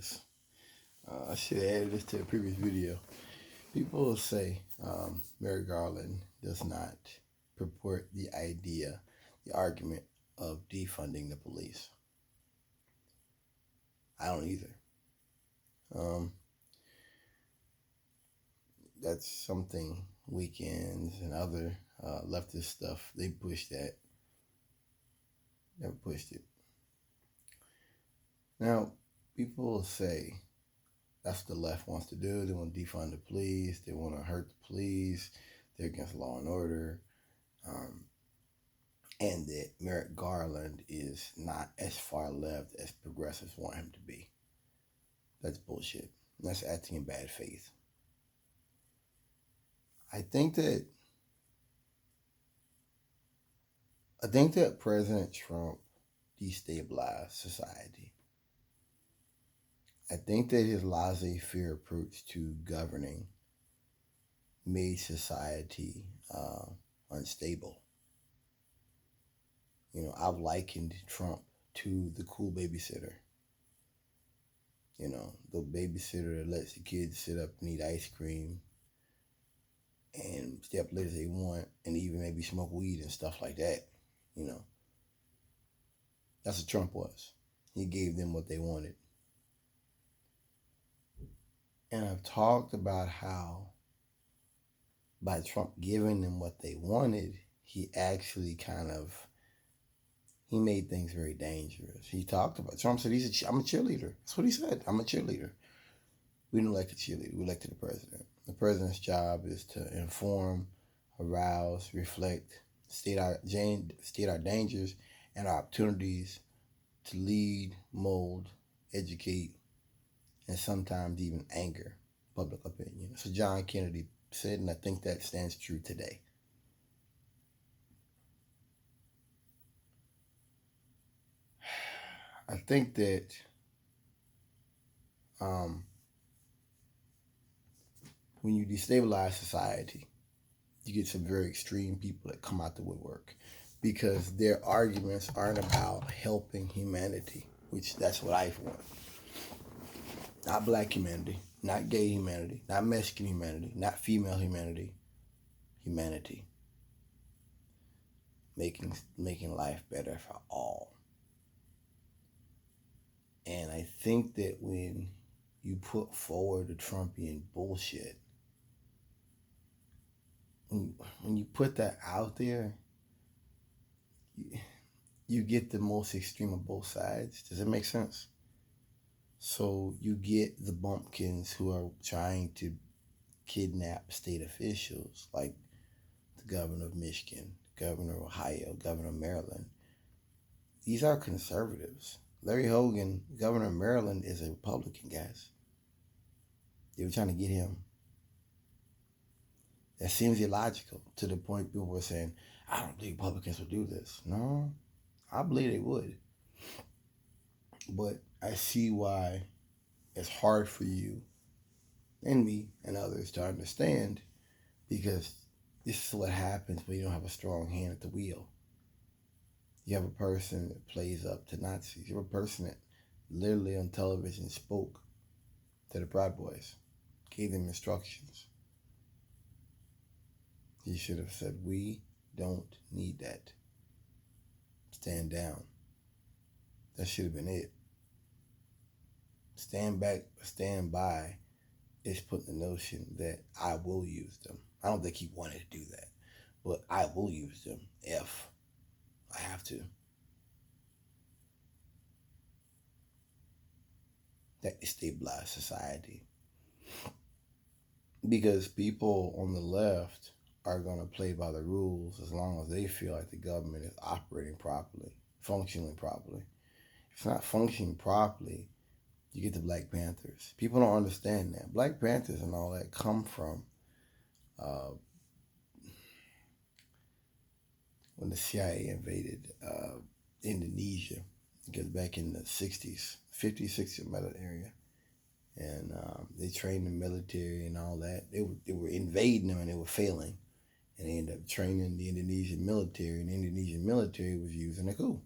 this. I should have added this to the previous video. People will say Merrick Garland does not purport the argument of defunding the police. I don't either. That's something Weekends and other leftist stuff, they push that. Never pushed it. Now, people will say that's what the left wants to do. They want to defund the police. They want to hurt the police. They're against law and order. And that Merrick Garland is not as far left as progressives want him to be. That's bullshit. That's acting in bad faith. I think that President Trump destabilized society. I think that his laissez-faire approach to governing made society unstable. I've likened Trump to the cool babysitter. The babysitter that lets the kids sit up and eat ice cream and stay up late as they want and even maybe smoke weed and stuff like that. That's what Trump was. He gave them what they wanted. And I've talked about how by Trump giving them what they wanted, he actually he made things very dangerous. Trump said, I'm a cheerleader. That's what he said. I'm a cheerleader. We didn't elect a cheerleader. We elected the president. The president's job is to inform, arouse, reflect, state our dangers and our opportunities to lead, mold, educate, and sometimes even anger public opinion. So John Kennedy said, and I think that stands true today. I think that when you destabilize society, you get some very extreme people that come out the woodwork because their arguments aren't about helping humanity, which that's what I want. Not black humanity, not gay humanity, not Mexican humanity, not female humanity. Humanity. Making life better for all. And I think that when you put forward the Trumpian bullshit, when you put that out there, you get the most extreme of both sides. Does it make sense? So you get the bumpkins who are trying to kidnap state officials, like the governor of Michigan, governor of Ohio, governor of Maryland. These are conservatives. Larry Hogan, governor of Maryland, is a Republican, guys. They were trying to get him. That seems illogical to the point people were saying, I don't think Republicans would do this. No, I believe they would. But I see why it's hard for you and me and others to understand, because this is what happens when you don't have a strong hand at the wheel. You have a person that plays up to Nazis. You have a person that literally on television spoke to the Proud Boys, gave them instructions. He should have said, we don't need that. Stand down. That should have been it. Stand back, stand by is putting the notion that I will use them. I don't think he wanted to do that, but I will use them if I have to. That destabilizes society. Because people on the left are going to play by the rules as long as they feel like the government is operating properly, functioning properly. If it's not functioning properly, you get the Black Panthers. People don't understand that. Black Panthers and all that come from when the CIA invaded Indonesia. Because back in the 60s, 50s, 60s, about that area. And they trained the military and all that. They were invading them and they were failing. And they ended up training the Indonesian military. And the Indonesian military was using a coup.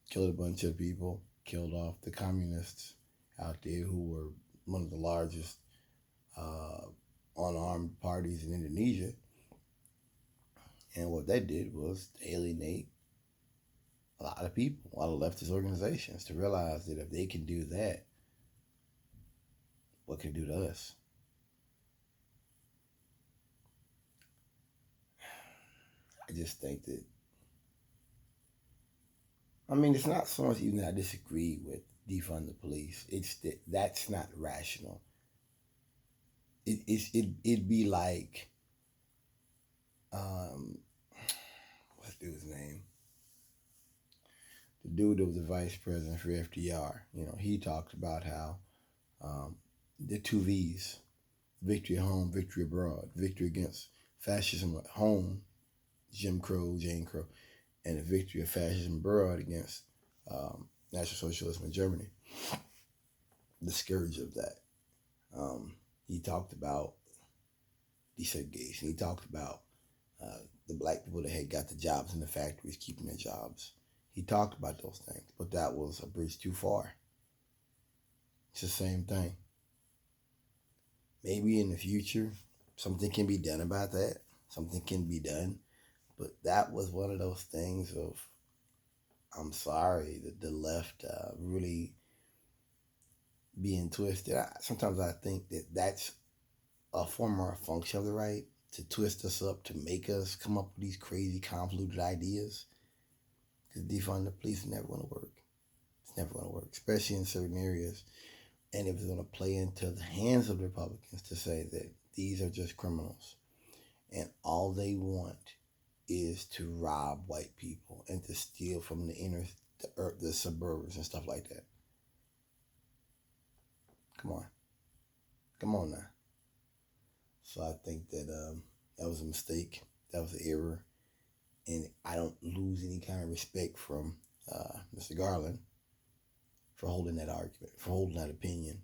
Killed a bunch of people, killed off the communists, out there who were one of the largest uh, unarmed parties in Indonesia. And what they did was alienate a lot of people, a lot of leftist organizations, to realize that if they can do that, what can it do to us? I just think that, I mean, it's not so much even that I disagree with defund the police. It's that that's not rational. It'd be like, um, what's the dude's name? The dude that was the vice president for FDR. You know, he talked about how the two V's: victory at home, victory abroad, victory against fascism at home, Jim Crow, Jane Crow, and the victory of fascism abroad against National Socialism in Germany, the scourge of that. He talked about desegregation. He talked about the black people that had got the jobs in the factories, keeping their jobs. He talked about those things, but that was a bridge too far. It's the same thing. Maybe in the future, something can be done about that. Something can be done. But that was one of those things of, I'm sorry, that the left really being twisted. Sometimes I think that that's a form or a function of the right, to twist us up, to make us come up with these crazy, convoluted ideas. Because defund the police is never going to work. It's never going to work, especially in certain areas. And if it's going to play into the hands of the Republicans to say that these are just criminals and all they want is to rob white people and to steal from the suburbs and stuff like that. Come on. Come on now. So I think that that was a mistake. That was an error. And I don't lose any kind of respect from Mr. Garland for holding that argument, for holding that opinion.